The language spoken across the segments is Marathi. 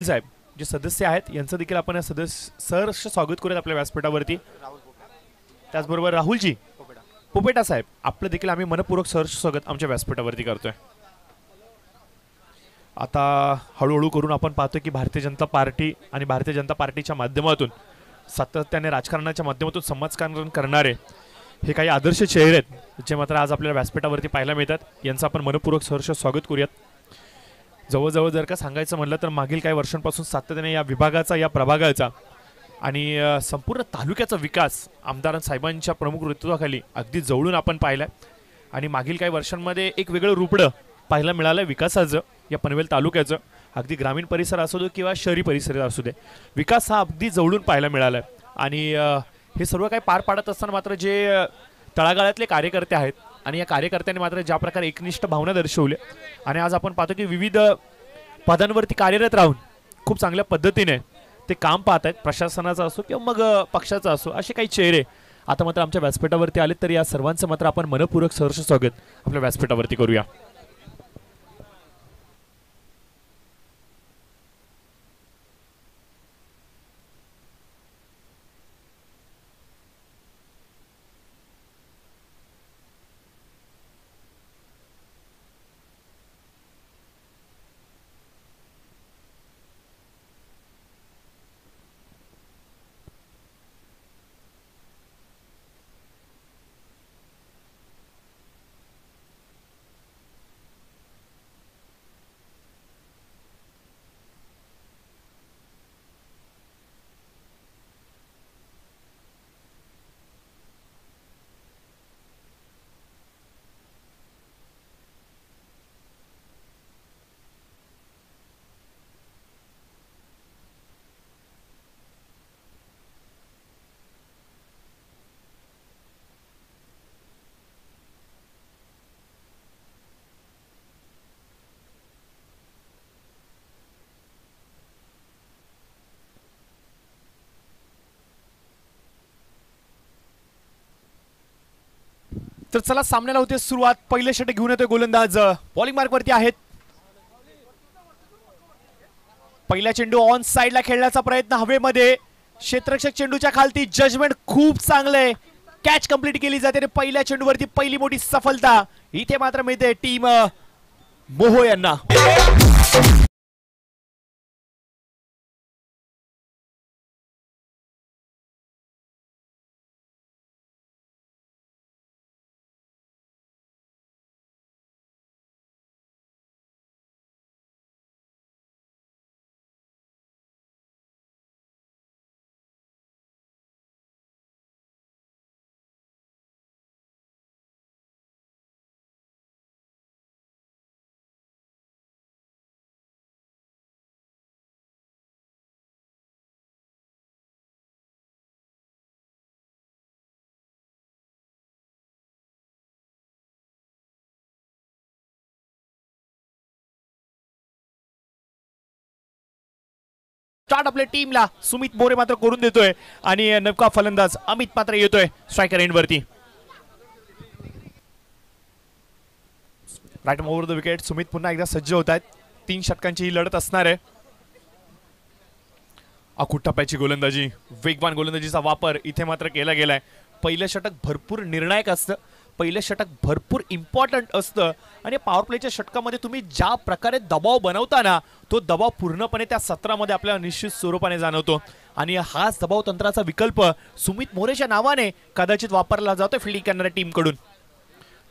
साहेब जे सदस्य आहेत यांचं देखील आपण सहर्ष स्वागत करूयात आपल्या व्यासपीठावरती. त्याचबरोबर राहुलजी पोपेटा साहेब आपलं देखील आम्ही मनपूर्वक सहर्ष स्वागत आमच्या व्यासपीठावरती करतोय. आता हळूहळू करून आपण पाहतोय की भारतीय जनता पार्टी आणि भारतीय जनता पार्टीच्या माध्यमातून सातत्याने राजकारणाच्या माध्यमातून समाजकारण करणारे हे काही आदर्श चेहरे आहेत जे मात्र आज आपल्याला व्यासपीठावरती पाहायला मिळतात. यांचं आपण मनपूर्वक सहर्ष स्वागत करूयात. जवळजवळ जर का सांगायचं म्हणलं तर मागील काही वर्षांपासून सातत्याने या विभागाचा या प्रभागाचा आणि संपूर्ण तालुक्याचा विकास आमदार साहेबांच्या प्रमुख नेतृत्वाखाली अगदी जवळून आपण पाहिलाय. आणि मागील काही वर्षांमध्ये एक वेगळं रूपडं पाहायला मिळालं विकासाचं या पनवेल तालुक्याचं. अगदी ग्रामीण परिसर असू दे किंवा शहरी परिसर असू दे, विकास हा अगदी जवळून पाहायला मिळाला आहे. आणि हे सर्व काही पार पाडत असताना मात्र जे तळागाळातले कार्यकर्ते आहेत आणि या कार्यकर्त्यांनी मात्र ज्या प्रकारे एकनिष्ठ भावना दर्शवल्या आणि आज आपण पाहतो की विविध पदांवरती कार्यरत राहून खूप चांगल्या पद्धतीने ते काम पाहत आहेत. प्रशासनाचा असो किंवा मग पक्षाचा असो, असे काही चेहरे आता मात्र आमच्या व्यासपीठावरती आले. तर या सर्वांचं मात्र आपण मनपूर्वक सहर्ष स्वागत आपल्या व्यासपीठावरती करूया. तर चला सामन्याला होते सुरुवात. पहिले षटक घेऊन येतोय गोलंदाज बॉलिंग मार्क वरती आहेत. पहिला चेंडू ऑन साइडला खेळण्याचा प्रयत्न हवेमध्ये, क्षेत्ररक्षक चेंडूच्या खालती. जजमेंट खूप चांगलंय, कॅच कंप्लीट केली जाते. पहिल्या चेंडूवरती पहिली मोठी सफलता इथे मात्र मिळते टीम मोहो यांना. स्टार्ट आपल्या टीमला सुमित मोरे मात्र करून देतोय आणि नवका फलंदाज अमित मात्र येतोय स्ट्रायकर एंड वरती. Right over the wicket. Sumit पुन्हा एकदा सज्ज होत आहेत. 3 षटकांची ही लढत असणार आहे. अखूट टप्प्याची गोलंदाजी, वेगवान गोलंदाजीचा वापर इथे मात्र केला गेलाय. पहिलं षटक भरपूर निर्णायक असतं, पहिलं षटक भरपूर इम्पॉर्टंट असतं आणि पॉवर प्लेच्या षटकामध्ये तुम्ही ज्या प्रकारे दबाव बनवता ना, तो दबाव पूर्णपणे त्या सत्रामध्ये आपल्याला निश्चित स्वरूपाने जाणवतो. आणि हाच दबाव तंत्राचा विकल्प सुमित मोरेच्या नावाने कदाचित वापरला जातोय फिल्डिंग करणाऱ्या टीम कडून.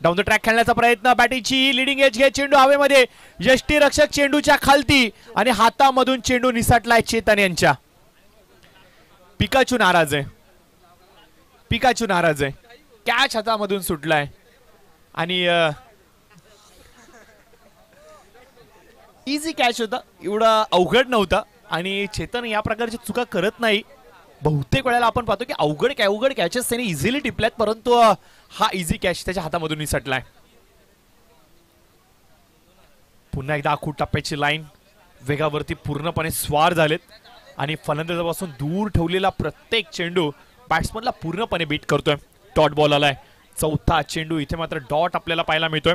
डाऊन द ट्रॅक खेळण्याचा प्रयत्न, बॅटिंगची लिडिंग एज घे, चेंडू हवेमध्ये, यष्टीरक्षक चेंडूच्या खालती आणि हातामधून चेंडू निसटलाय चेतन यांच्या. पिकाचू नाराज आहे, पिकाचू नाराज आहे. कॅच हातामधून सुटलाय आणि इझी कॅच होता, एवढा अवघड नव्हता. आणि चेतन या प्रकारची चुका करत नाही. बहुतेक वेळेला आपण पाहतो की अवघड कॅचेस त्याने इझिली टिपल्यात, परंतु हा इझी कॅच त्याच्या हातामधून निसटलाय. पुन्हा एकदा अखूट टप्प्याची लाईन, वेगावरती पूर्णपणे स्वार झालेत आणि फलंदाजापासून दूर ठेवलेला प्रत्येक चेंडू बॅट्समनला पूर्णपणे बीट करतोय. डॉट बॉल आलाय, चौथा चेंडू, इथे मात्र डॉट आपल्याला पाहायला मिळतोय.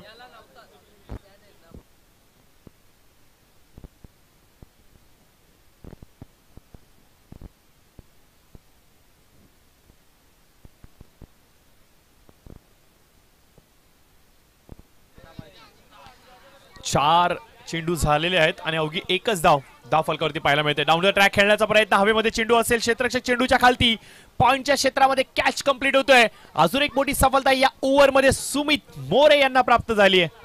4 चेंडू झालेले आहेत आणि अवघी एकच धाव फलकावरती पाहायला मिळते. डाऊन द ट्रॅक खेळण्याचा प्रयत्न, हवेमध्ये चेंडू असेल, क्षेत्ररक्षक चेंडूच्या खालती, पॉइंटच्या क्षेत्रामध्ये कॅच कंप्लीट होतोय. अजून एक मोठी सफलता या ओव्हरमध्ये सुमित मोरे यांना प्राप्त झाली आहे.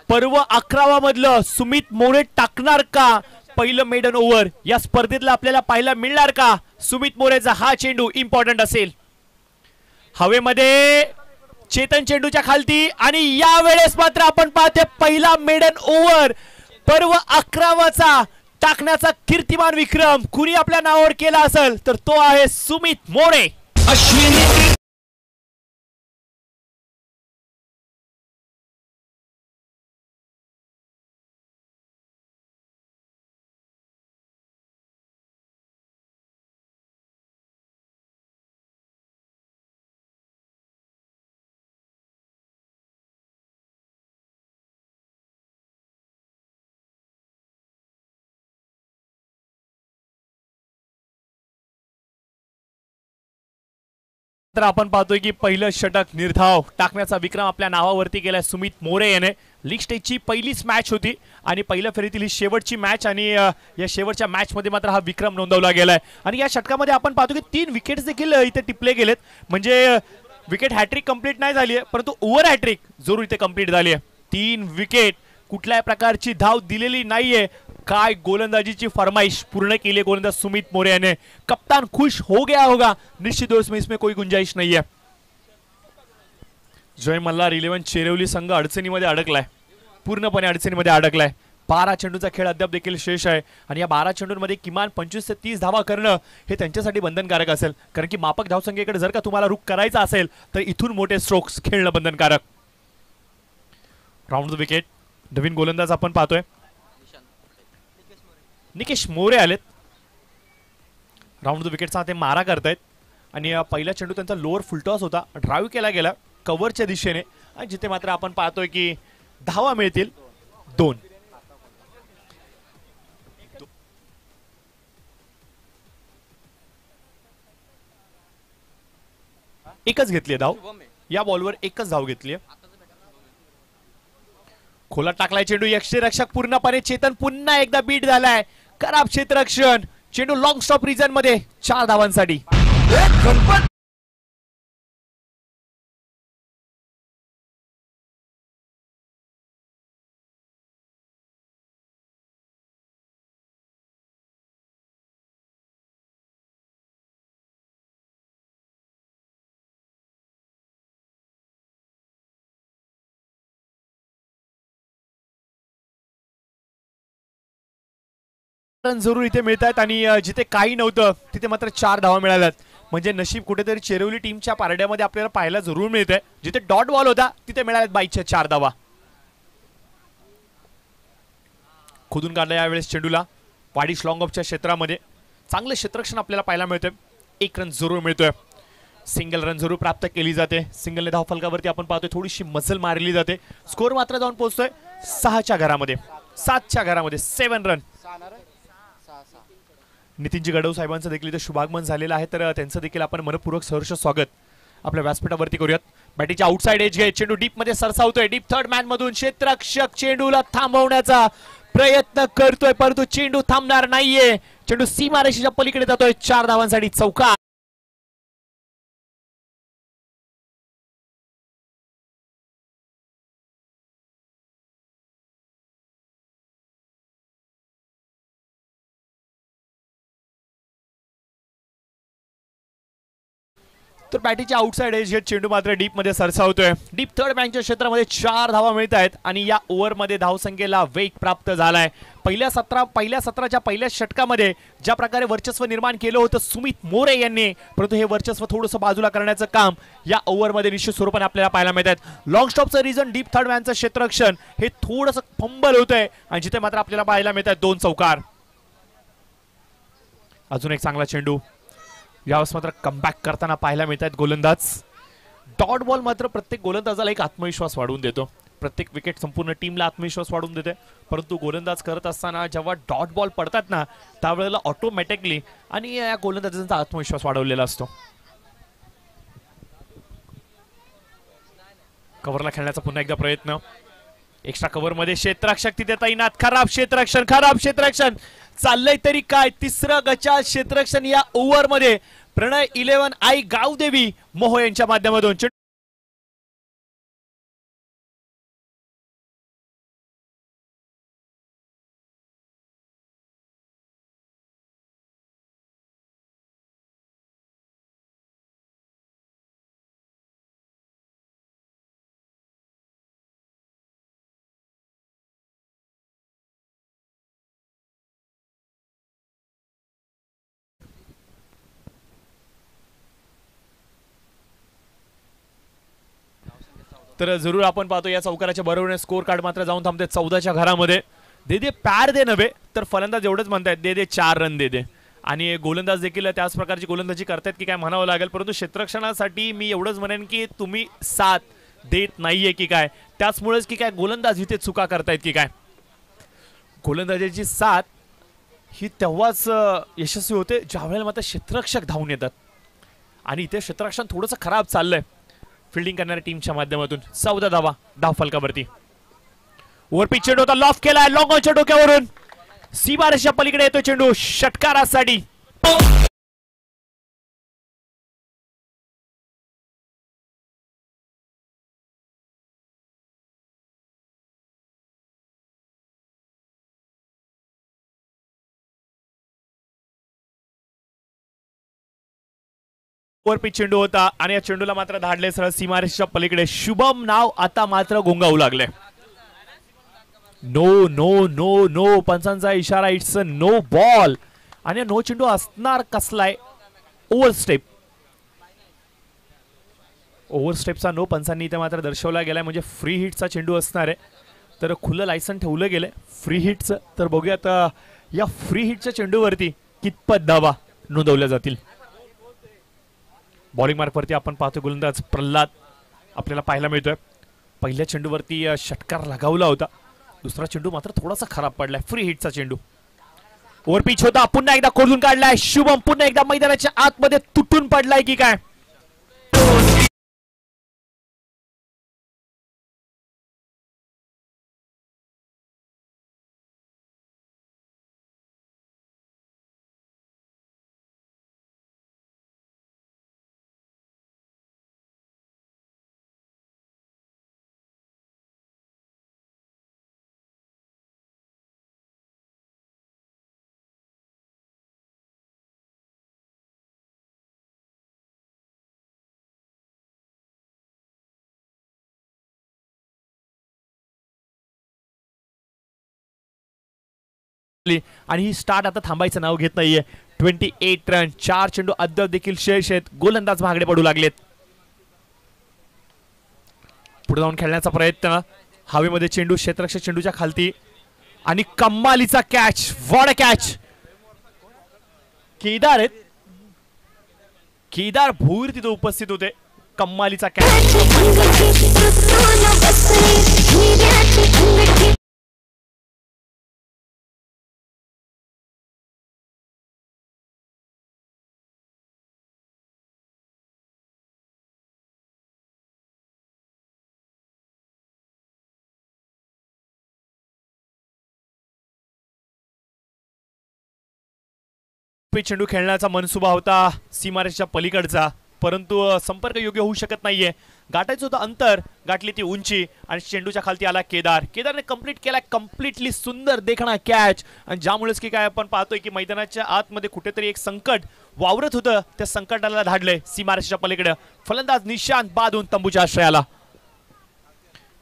पर्व 11 मधलं सुमित मोरे टाकणार का पहिलं मेडन ओव्हर या स्पर्धेतला आपल्याला पाहायला मिळणार का? सुमित मोरेचा हा चेंडू इम्पॉर्टंट असेल. हवेमध्ये चेतन चेंडूच्या खालती आणि यावेळेस मात्र आपण पाहतोय पहिला मेडन ओव्हर पर्व 11वाचा टाकण्याचा कीर्तिमान विक्रम कुणी आपल्या नावावर केला असेल तर तो आहे सुमित मोरे. तर आपण पाहतोय की पहिलं षटक निर्धाव टाकण्याचा विक्रम आपल्या नावावरती केलाय सुमित मोरे याने. लीग स्टेजची पहिलीच मॅच होती आणि पहिल्या फेरीतील ही शेवटची मॅच आणि या शेवटच्या मॅच मध्ये मात्र हा विक्रम नोंदवला गेलाय. आणि या षटकामध्ये आपण पाहतो की 3 विकेट्स देखील इथे टिपले गेलेत. म्हणजे विकेट हॅट्रिक कंप्लीट नाही झाली आहे परंतु ओव्हर हॅट्रिक जरूर इथे कंप्लीट झाली आहे. 3 विकेट, कुठल्याही प्रकारची धाव दिलेली नाहीये. काय गोलंदाजीची फरमाइश पूर्ण केली गोलंदाज सुमित मोरे याने. कप्तान खुश हो गया होगा, निश्चित तौर से इसमें कोई गुंजाइश नहीं है. जय मल्हार 11 चेरवली संघ अडचणीमध्ये अडकलाय, पूर्णपणे अडचणीमध्ये अडकलाय. 12 चेंडूचा खेळ अद्याप देखील शेष आहे आणि या 12 चेंडूंमध्ये किमान 25 ते 30 धावा करणं हे त्यांच्यासाठी बंधनकारक असेल. कारण की मापक धावसंख्येकडे जर का तुम्हाला रुख करायचा असेल तर इथून मोठे स्ट्रोक्स खेळणं बंधनकारक. राऊंड द विकेट नवीन गोलंदाज आपण पाहतोय निकेश मोरे आलेत. राऊंड द विकेटचा ते मारा करतायत आणि पहिला चेंडू त्यांचा लोअर फुलटॉस होता, ड्राईव्ह केला गेला कव्हरच्या दिशेने आणि जिथे मात्र आपण पाहतोय की धावा मिळतील 2. एकच घेतली धाव या बॉलवर, एकच धाव घेतली. खोला टाकलाय चेंडू, यक्षरक्षक पूर्णपणे चेतन पुन्हा एकदा बीट झालाय. खराब क्षेत्ररक्षण, चेंडू लॉंग स्टॉप रिजन मध्ये 4 धावांसाठी. रन जरूर इथे मिळतात आणि जिथे काही नव्हतं तिथे मात्र 4 धावा मिळाल्यात. म्हणजे नशीब कुठेतरी चेरवली टीमच्या पारड्यामध्ये आपल्याला पाहायला जरूर मिळतंय. जिथे डॉट बॉल होता तिथे मिळाल्यात बाईकच्या 4 धावा. खोदून काढला यावेळेस चेंडूला वाडीश लॉंग ऑफच्या क्षेत्रामध्ये. चांगलं क्षेत्ररक्षण आपल्याला पाहायला मिळतंय. 1 रन जरूर मिळतोय. सिंगल रन जरूर प्राप्त केली जाते. सिंगलने धाव फलकावरती आपण पाहतोय थोडीशी मजल मारली जाते. स्कोर मात्र जाऊन पोहोचतोय 6च्या घरामध्ये, 7च्या घरामध्ये 7 रन. नितीनजी गडव साहेबांचं देखील इथे शुभागमन झालेलं आहे तर त्यांचं देखील आपण मनपूर्वक सहर्ष स्वागत आपल्या व्यासपीठावरती करूयात. बॅटीच्या आउटसाइड एज घे, चेंडू डीप मध्ये सरसावतोय. डीप थर्ड मॅन मधून क्षेत्ररक्षक चेंडूला थांबवण्याचा प्रयत्न करतोय परंतु चेंडू थांबणार नाहीये. चेंडू सीमारेषेच्या पलीकडे जातोय. 4 धावांसाठी चौकार. तर बॅटीच्या आउटसाइड एज चेंडू मात्र डीप मध्ये सरसावतोय. डीप थर्ड मॅनच्या क्षेत्रामध्ये 4 धावा मिळत आहेत आणि या ओव्हरमध्ये धावसंख्येला वेग प्राप्त झालाय. पहिल्या सत्राच्या पहिल्या षटकामध्ये ज्या प्रकारे वर्चस्व निर्माण केलं होतं सुमित मोरे यांनी, परंतु हे वर्चस्व थोडंसं बाजूला करण्याचं काम या ओव्हरमध्ये निश्चित स्वरूपाने आपल्याला पाहायला मिळत आहेत. लॉंग स्टॉपचं रिझन डीप थर्ड मॅनचं क्षेत्ररक्षण हे थोडंसं फंबल होतंय आणि जिथे मात्र आपल्याला पाहायला मिळत आहेत 2 चौकार. अजून एक चांगला चेंडू यावेळेस मात्र कमबॅक करताना पाहायला मिळत आहेत गोलंदाज. डॉट बॉल मात्र प्रत्येक गोलंदाजाला एक आत्मविश्वास वाढवून देतो. प्रत्येक विकेट संपूर्ण टीमला आत्मविश्वास वाढवून देते, परंतु गोलंदाज करत असताना जेव्हा डॉट बॉल पडतात ना त्यावेळेला ऑटोमॅटिकली आणि या गोलंदाजांचा आत्मविश्वास वाढवलेला असतो. कव्हरला खेळण्याचा पुन्हा एकदा प्रयत्न. एक्स्ट्रा कव्हर मध्ये क्षेत्ररक्षक तिथे तैनात. खराब क्षेत्ररक्षण चाललंय तरी काय. तिसरं गचाल क्षेत्ररक्षण या ओव्हर मध्ये प्रणय 11 आई गावदेवी मोहो यांच्या माध्यमातून. तर जरूर आपण पाहतो या चौकाराच्या बरोबरीने स्कोर कार्ड मात्र जाऊन थांबते 14च्या घरामध्ये. दे प्यार दे नव्हे तर फलंदाज एवढंच म्हणतायत दे 4 रन दे. आणि गोलंदाज देखील त्याच प्रकारची गोलंदाजी करतायत की काय म्हणावं लागेल, परंतु क्षेत्ररक्षणासाठी मी एवढंच म्हणेन की तुम्ही 7 देत नाहीये की काय. त्याचमुळेच की काय गोलंदाज इथे चुका करतायत की काय. गोलंदाजाची 7 ही तेव्हाच यशस्वी होते ज्यावेळेला मात्र क्षेत्ररक्षक धावून येतात आणि इथे क्षेत्ररक्षण थोडंसं खराब चाललंय फिल्डिंग करणाऱ्या टीमच्या माध्यमातून. 14 धावा धाव फलकावरती. ओव्हर पिच चेंडू होता, लॉफ केलाय लॉंग ऑनच्या डोक्यावरून. सीमारेषच्या पलीकडे येतो चेंडू षटकारासाठी. ओव्हर पिच चेंडू होता आणि या चेंडूला मात्र धाडले सरळ सीमारेषच्या पलीकडे. शुभम नाव आता मात्र गोंगावू लागले. नो नो नो नो पंचांचा इशारा. इट्स अ नो बॉल आणि नो चेंडू असणार कसलाय ओव्हर स्टेपचा नो पंचांनी इथे मात्र दर्शवला गेलाय. म्हणजे फ्री हिटचा चेंडू असणार आहे. तर खुलं लायसन ठेवलं गेलंय फ्री हिटचं. तर बघूयात या फ्री हिटच्या चेंडूवरती कितपत धावा नोंदवल्या जातील. बॉलिंग मार्कवरती आपण पाहतो गोलंदाज प्रल्हाद आपल्याला पाहायला मिळतोय. पहिल्या चेंडूवरती षटकार लगावला होता, दुसरा चेंडू मात्र थोडासा खराब पडलाय. फ्री हिटचा चेंडू. ओव्हर पिच होता, पुन्हा एकदा खोलून काढलाय शुभम. पुन्हा एकदा मैदानाच्या आतमध्ये तुटून पडलाय की काय. आणि ही स्टार्ट आता थांबायचं नाव घेत नाहीये. 28 रन 4 चेंडू अद्याप देखील शेष आहेत. गोलंदाज महागडे पडू लागलेत. पुढे जाऊन खेळण्याचा प्रयत्न. हवेमध्ये चेंडू क्षेत्ररक्षक चेंडूच्या खालती आणि कमालीचा catch. What a catch. Kedar आहेत, केदार भूर तिथे उपस्थित होते. कमालीचा कॅच. चेंडू खेळण्याचा मनसुबा होता सीमारेषेच्या पलीकडचा, परंतु संपर्क योग्य होऊ शकत नाहीये. गाठायचं होतं अंतर, गाठली ती उंची आणि चेंडूच्या खालती आला केदार. केदारने कंप्लीट केला कम्प्लिटली सुंदर देखणा कॅच. आणि ज्यामुळेच की काय आपण पाहतोय की मैदानाच्या आतमध्ये कुठेतरी एक संकट वावरत होतं त्या संकटाला धाडलंय सीमारेषेच्या पलीकडे. फलंदाज निशांत बादून तंबूच्या आश्रयाला.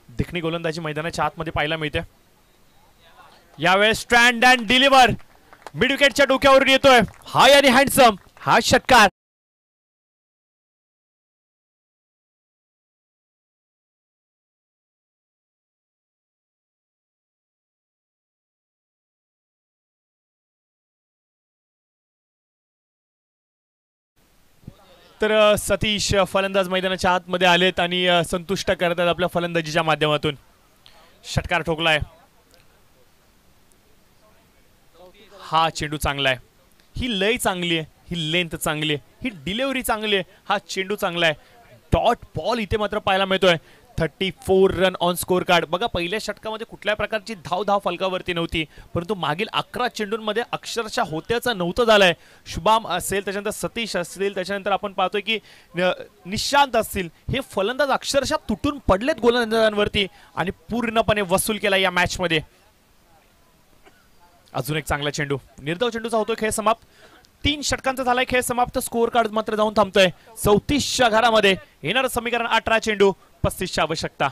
देखणी गोलंदाजी मैदानाच्या आतमध्ये पाहायला मिळते. यावेळेस स्टँड अँड डिलिव्हर मिड विकेटच्या डोक्यावरून येतोय हाय आणि हँडसम हा षटकार. तर सतीश फलंदाज मैदानाच्या आतमध्ये आलेत आणि संतुष्ट करतात आपल्या फलंदाजीच्या माध्यमातून. षटकार ठोकलाय. हा चेंडू चांगला आहे. ही लय चांगली आहे. ही लेंथ चांगली आहे. ही डिलिव्हरी चांगली आहे. हा चेंडू चांगला आहे. डॉट बॉल इथे मात्र पाहायला मिळतोय. 34 रन ऑन स्कोर कार्ड. बघा पहिल्या षटकामध्ये कुठल्या प्रकारची धाव फलकावरती नव्हती, परंतु मागील 11 चेंडूंमध्ये अक्षरशः होत्याचं नव्हतं झालंय. शुभम असेल, त्याच्यानंतर सतीश असतील, त्याच्यानंतर आपण पाहतोय की निशांत असतील, हे फलंदाज अक्षरशः तुटून पडलेत गोलंदाजांवरती आणि पूर्णपणे वसूल केला या मॅच मध्ये. अजून एक चांगला चेंडू. निर्धाव चेंडूचा होतोय खेळ समाप्त. 3 षटकांचा झालाय खेळ समाप्त. स्कोर कार्ड मात्र जाऊन थांबतोय 34च्या घरामध्ये. येणार समीकरण 18 चेंडू 35ची आवश्यकता.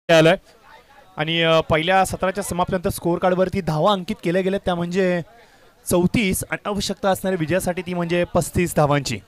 आलाय आणि पहिल्या सत्राच्या समाप्तीनंतर स्कोर कार्डवरती धावा अंकित केल्या गेल्या त्या म्हणजे 34 आणि आवश्यकता असणाऱ्या विजयासाठी ती म्हणजे 35 धावांची.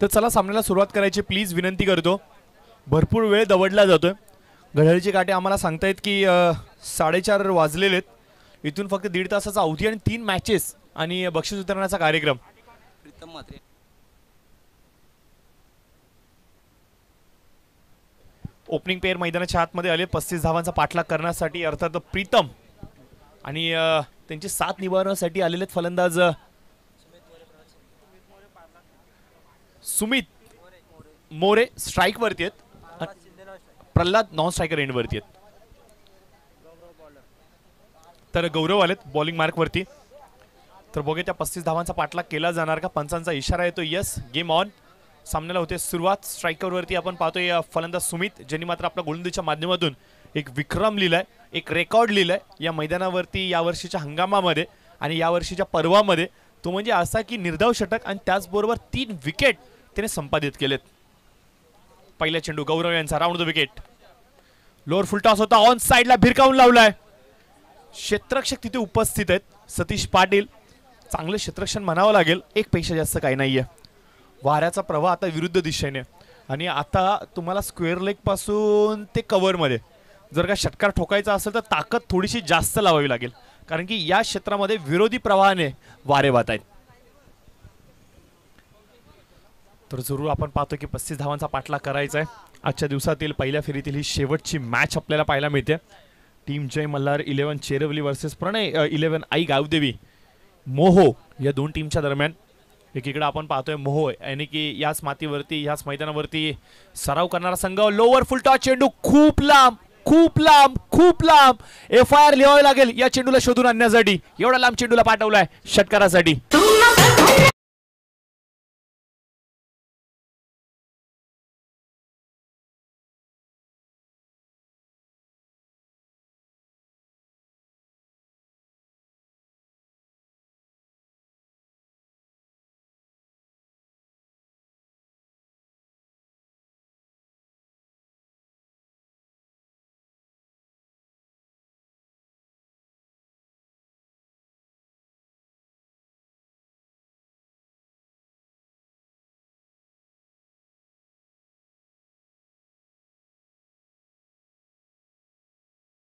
तर चला सामन्याला सुरुवात करायची प्लीज विनंती करतो. भरपूर वेळ दवडला जातोय. घड्याळीचे काटे आम्हाला सांगतायत की 4:30 वाजलेले आहेत. इथून फक्त 1.5 तासाचा अवधी आणि 3 मॅचेस आणि बक्षीस वितरणाचा कार्यक्रम. ओपनिंग पेअर मैदानाच्या आतमध्ये आले 35 धावांचा पाठलाग करण्यासाठी. अर्थात प्रीतम आणि त्यांची साथ निभावण्यासाठी आलेले फलंदाज सुमित मोरे स्ट्राइक वरती आहेत. प्रल्हाद नॉन स्ट्रायकर एंड वरती आहेत. तर गौरव आलेत बॉलिंग मार्क वरती. तर बघूया त्या 35 धावांचा पाठलाग केला जाणार का. पंचांचा इशारा येतो यस गेम ऑन. सामन्याला होते सुरुवात. स्ट्रायकर वरती आपण पाहतोय फलंदाज सुमित, ज्यांनी मात्र आपल्या गोलंदाजीच्या माध्यमातून एक विक्रम लिहिलाय, एक रेकॉर्ड लिहिलाय या मैदानावरती या वर्षीच्या हंगामामध्ये आणि या वर्षीच्या पर्वामध्ये. तो म्हणजे असा की निर्धाव षटक आणि त्याचबरोबर 3 विकेट त्याने संपादित केलेत. पहिला चेंडू गौरव यांचा round the wicket. Lower full toss होता, ऑन साइडला भिरकावून लावलाय. क्षेत्ररक्षक तिथे उपस्थित आहेत सतीश पाटील. चांगलं क्षेत्ररक्षण म्हणावं लागेल, एक पेक्षा जास्त काही नाहीये. वाऱ्याचा प्रवाह आता विरुद्ध दिशेने आणि आता तुम्हाला स्क्वेअर लेग पासून ते कव्हर मध्ये जर का षटकार ठोकायचा असेल तर ताकद थोडीशी जास्त लावावी लागेल, कारण की या क्षेत्रामध्ये विरोधी प्रवाहाने वारे वाहत आहेत. तर जरूर आपण पाहतो की 35 धावांचा पाठलाग करायचा आहे. आजच्या दिवसातील पहिल्या फेरीतील ही शेवटची मॅच आपल्याला पाहायला मिळते. टीम जय मल्हार 11 चेरवली वर्सेस प्रणय 11 आई गावदेवी मोहो या दोन टीमच्या दरम्यान. एकीकडे आपण पाहतोय मोहो यानी की याच मातीवरती याच मैदानावरती सराव करणारा संघ. लोअर फुल टॉस चेंडू खूप लांब खूप लांब खूप लांब. FIR लिहावी लागेल या चेंडूला शोधून आणण्यासाठी. एवढा लांब चेंडूला पाठवलाय षटकारासाठी.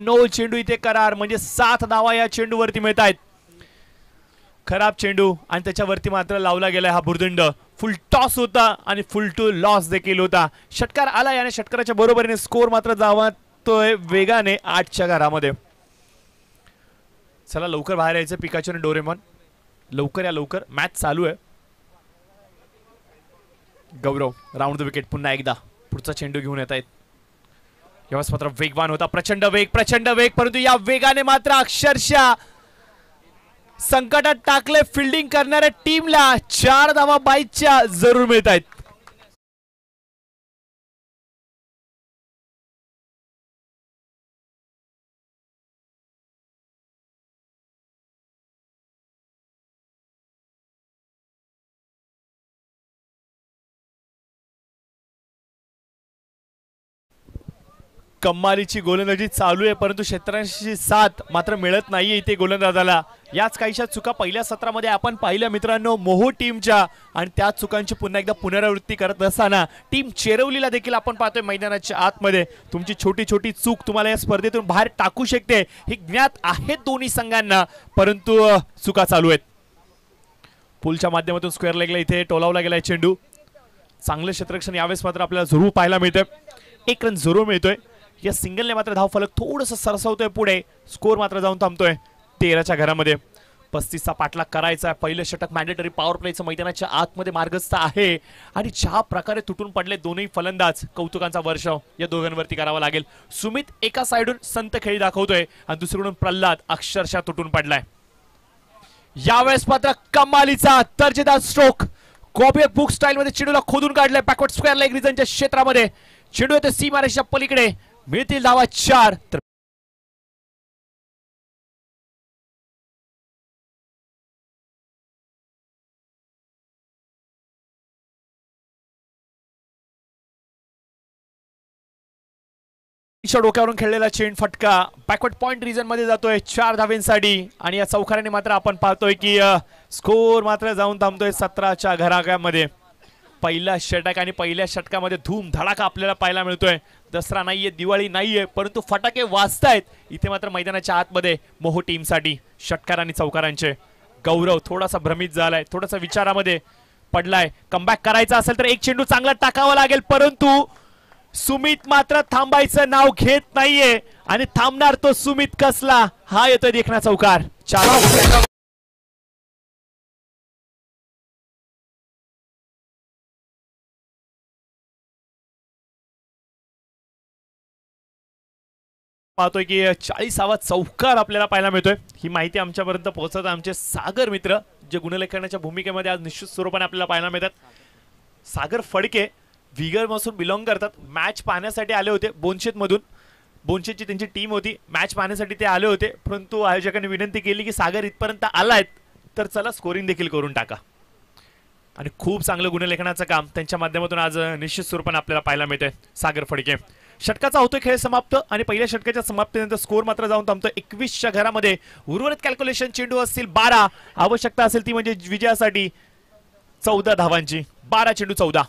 नो चेंडू इथे करार म्हणजे 7 धावा या चेंडूवरती मिळत आहेत. खराब चेंडू आणि त्याच्यावरती मात्र लावला गेला हा भुर्दंड. फुल टॉस होता आणि फुल टू लॉस देखील होता. षटकार आला आणि षटकाराच्या बरोबरीने स्कोर मात्र जावतोय वेगाने 8च्या घरामध्ये. चला लवकर बाहेर यायचं पिकाचू आणि डोरेमॉन. लवकर या लवकर, मॅच चालू आहे. गौरव राऊंड द विकेट पुन्हा एकदा पुढचा चेंडू घेऊन येत आहेत. यावेळेस मात्र वेगवान होता, प्रचंड वेग, परंतु या वेगाने मात्र अक्षरशः संकटात टाकले फिल्डिंग करणाऱ्या टीमला. 4 धावा बाईच्या जरूर मिळत आहेत. कम्मालीची गोलंदाजी चालू आहे, परंतु क्षेत्ररक्षकाची साथ मात्र मिळत नाहीये इथे गोलंदाजाला. याच काहीशा चुका पहिल्या सत्रामध्ये आपण पाहिल्या मित्रांनो मोहो टीमच्या, आणि त्या चुकांची पुन्हा एकदा पुनरावृत्ती करत असताना टीम चेरवलीला देखील आपण पाहतोय मैदानाच्या आतमध्ये. तुमची छोटी छोटी चूक तुम्हाला या स्पर्धेतून बाहेर टाकू शकते हे ज्ञात आहे दोन्ही संघांना, परंतु चुका चालू आहेत. पुलच्या माध्यमातून स्क्वेअर लेगला इथे टोलावला गेलाय चेंडू. चांगले क्षेत्ररक्षण यावेळेस मात्र आपल्याला जरूर पाहायला मिळतंय. 1 रन जरूर मिळतोय. या सिंगलने मात्र धाव फलक थोडंसं सरसवतोय पुढे. स्कोर मात्र जाऊन थांबतोय 13च्या घरामध्ये. 35चा पाठलाग करायचा. पहिलं षटक मॅन्डेटरी पॉवर प्लेचं मैदानाच्या आतमध्ये मार्गस्थ आहे, आणि ज्या प्रकारे तुटून पडले दोन्ही फलंदाज, कौतुकांचा वर्षाव या दोघांवरती करावा लागेल. सुमित एका साइडून संत खेळी दाखवतोय आणि दुसरीकडून प्रल्हाद अक्षरशः तुटून पडलाय. यावेळेस मात्र कमालीचा दर्जेदार स्ट्रोक. कॉपी बुक स्टाईल मध्ये चेंडूला खोदून काढलाय बॅकवर्ड स्क्वेअर लेग रिजनच्या क्षेत्रामध्ये. चेंडू येतो सीमारेषेच्या पलीकडे. मिळतील धावा 4. तर डोक्यावरून खेळलेला चेंड फटका बॅकवर्ड पॉइंट रिजन मध्ये जातोय 4 धावेंसाठी, आणि या चौकाराने मात्र आपण पाहतोय की स्कोर मात्र जाऊन थांबतोय 17च्या घरामध्ये. पहिला षटक आणि पहिल्या षटकामध्ये धूम धडाका आपल्याला पाहायला मिळतोय. दसरा नाहीये, दिवाळी नाहीये, परंतु फटाके वाजतायत इथे मात्र मैदानाच्या आतमध्ये मोहो टीमसाठी. षटकार आणि चौकारांचे गौरव थोडासा भ्रमित झालाय, थोडासा विचारामध्ये पडलाय. कमबॅक करायचा असेल तर एक चेंडू चांगला टाकावा लागेल, परंतु सुमित मात्र थांबायचं नाव घेत नाहीये आणि थांबणार तो सुमित कसला. हा येतोय देखना चौकार. चार पाहतोय की 40वा चौकार आपल्याला पाहायला मिळतोय. ही माहिती आमच्यापर्यंत पोहोचत आमचे सागर मित्र जे गुणलेखनाच्या भूमिकेमध्ये आज निश्चित स्वरूपाने आपल्याला पाहायला मिळतात. सागर फडके विगर मधून बिलॉंग करतात. मॅच पाहण्यासाठी आले होते बोनशेत मधून. बोनशेतची त्यांची टीम होती, मॅच पाहण्यासाठी ते आले होते, परंतु आयोजकांनी विनंती केली की सागर इथपर्यंत आलायत तर चला स्कोरिंग देखील करून टाका. आणि खूप चांगलं गुणलेखनाचं काम त्यांच्या माध्यमातून आज निश्चित स्वरूपाने आपल्याला पाहायला मिळतंय. सागर फडके षटकाचा होतोय खेळ समाप्त आणि पहिल्या षटकाच्या समाप्तीनंतर स्कोर मात्र जाऊन थांबतो 21च्या घरामध्ये. उर्वरित कॅल्क्युलेशन चेंडू असतील 12, आवश्यकता असेल ती म्हणजे विजयासाठी 14 धावांची. 12 चेंडू 14.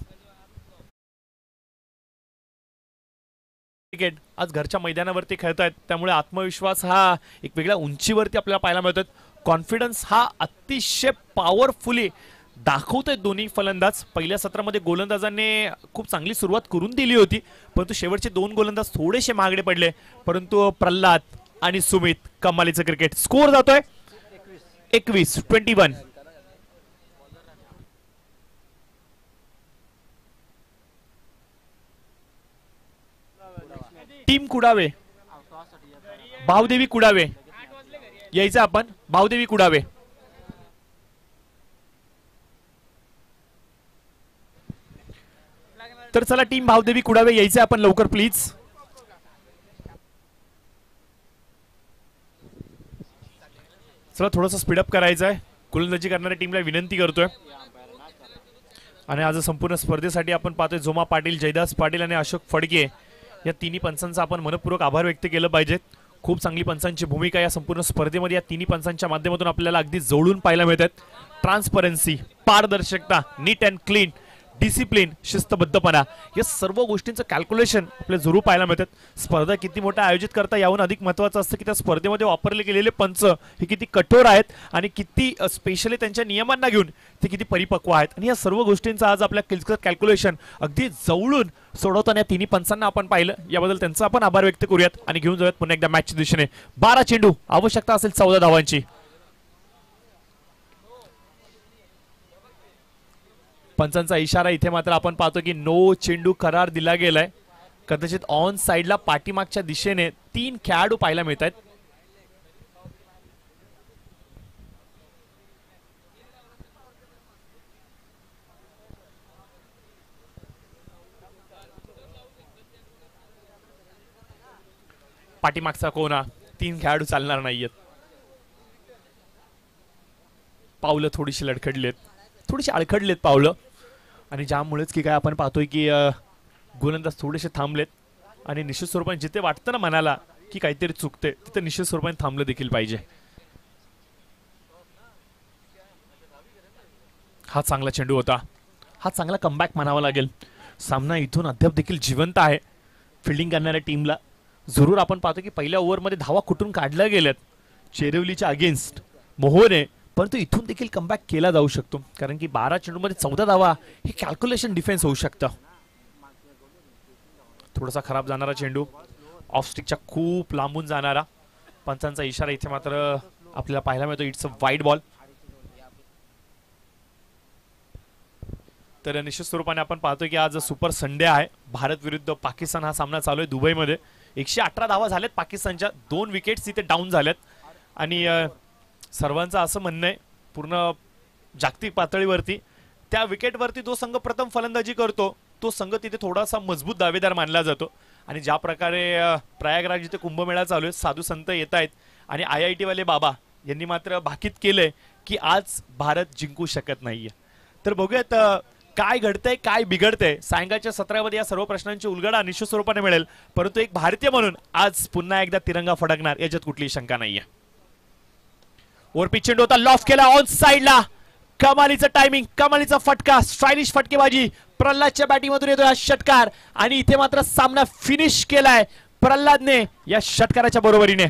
क्रिकेट आज घरच्या मैदानावरती खेळतायत, त्यामुळे आत्मविश्वास हा एक वेगळ्या उंचीवरती आपल्याला पाहायला मिळतो. कॉन्फिडन्स हा अतिशय पॉवरफुली दाखवतोय दोन्ही फलंदाज. पहिल्या सत्रामध्ये गोलंदाजांनी खूप चांगली सुरुवात करून दिली होती, परंतु शेवटचे दोन गोलंदाज थोडेसे मागडे पडले, परंतु प्रल्हाद आणि सुमित कमालीचं क्रिकेट. स्कोर जातोय 21. टीम कुडावे, भावदेवी कुडावे यायचं आपण. भावदेवी कुडावे तर चला टीम भावदेवी कुडावे यायचं आपण लवकर प्लीज. चला थोडंसं स्पीडअप करायचं आहे. गोलंदाजी करणाऱ्या टीमला विनंती करतोय. आणि आज संपूर्ण स्पर्धेसाठी आपण पाहतोय जोमा पाटील, जयदास पाटील आणि अशोक फडके या तिन्ही पंचांचा आपण मनपूर्वक आभार व्यक्त केलं पाहिजे. खूप चांगली पंचांची भूमिका या संपूर्ण स्पर्धेमध्ये या तिन्ही पंचांच्या माध्यमातून आपल्याला अगदी जवळून पाहायला मिळतात. ट्रान्सपरन्सी, पारदर्शकता, नीट अँड क्लीन, डिसिप्लिन, शिस्तबद्धपणा या सर्व गोष्टींचं कॅल्क्युलेशन आपल्याला जरूर पाहायला मिळतात. स्पर्धा किती मोठा आयोजित करता याहून अधिक महत्त्वाचं असतं की त्या स्पर्धेमध्ये वापरले गेलेले पंच हे किती कठोर आहेत आणि किती स्पेशली त्यांच्या नियमांना घेऊन ते किती परिपक्व आहेत. आणि या सर्व गोष्टींचं आज आपल्या कॅल्क्युलेशन अगदी जवळून सोडवताना तिन्ही पंचांना आपण पाहिलं, याबद्दल त्यांचा आपण आभार व्यक्त करूयात आणि घेऊन जाऊयात पुन्हा एकदा मॅचच्या दिशेने. 12 चेंडू, आवश्यकता असेल 14 धावांची. पंचांचा इशारा इथे मात्र आपण पाहतो की नो चेंडू करार दिला गेलाय. कदाचित ऑन साइडला पाठीमागच्या दिशेने 3 खेळाडू पाहायला मिळत आहेत. पाठीमागचा कोणा 3 खेळाडू चालणार नाहीयेत. पावलं थोडीशी लडखडलेत, थोडीशी अडखडलेत पावलं. आणि ज्यामुळेच की काय आपण पाहतोय की गोलंदाज थोडेसे थांबलेत आणि निश्चित स्वरूपाने जिथे वाटतं ना मनाला की काहीतरी चुकते तिथे निश्चित स्वरूपाने थांबलं देखील पाहिजे. हा चांगला चेंडू होता, हा चांगला कमबॅक म्हणावा लागेल. सामना इथून अद्याप देखील जिवंत आहे. फिल्डिंग करणाऱ्या टीमला जरूर आपण पाहतो की पहिल्या ओव्हरमध्ये धावा कुठून काढल्या गेल्यात चेरवलीच्या अगेन्स्ट मोहोने, परंतु इथून देखील कमबॅक केला जाऊ शकतो कारण की 12 चेंडूमध्ये 14 धावा हे कॅल्क्युलेशन डिफेन्स होऊ शकतं. थोडासा खराब जाणारा चेंडू, ऑफ स्टिकच्या खूप लांबून जाणारा. पंचांचा इशारा इथे मात्र आपल्याला पाहायला मिळतो, इट्स अ वाईड बॉल. तर निश्चित स्वरूपाने आपण पाहतोय की आज सुपर संडे आहे. भारत विरुद्ध पाकिस्तान हा सामना चालू आहे दुबईमध्ये. 118 धावा झाल्यात पाकिस्तानच्या, 2 विकेट्स इथे डाऊन झाल्यात. आणि सर्वांचं असं म्हणणं आहे पूर्ण जागतिक पातळीवरती त्या विकेटवरती जो संघ प्रथम फलंदाजी करतो तो संघ तिथे थोडासा मजबूत दावेदार मानला जातो. आणि ज्या प्रकारे प्रयागराज जिथे कुंभमेळा चालू आहे, साधू संत येत आहेत आणि IIT वाले बाबा यांनी मात्र भाकीत केलंय की आज भारत जिंकू शकत नाहीये. तर बघूयात काय घडतंय, काय बिघडतंय. सायंकाळच्या सत्रामध्ये या सर्व प्रश्नांची उलगडा निश्चित स्वरूपाने मिळेल, परंतु एक भारतीय म्हणून आज पुन्हा एकदा तिरंगा फडकणार याच्यात कुठलीही शंका नाहीये. वर पिच चेंडू होता, लॉफ केला ऑन साइडला, कमालीचं टायमिंग, कमालीचा फटका, स्टायलिश फटकेबाजी प्रल्हादच्या बॅटिंगमधून येतो हा षटकार आणि इथे मात्र सामना फिनिश केलाय प्रल्हादने या षटकाराच्या बरोबरीने.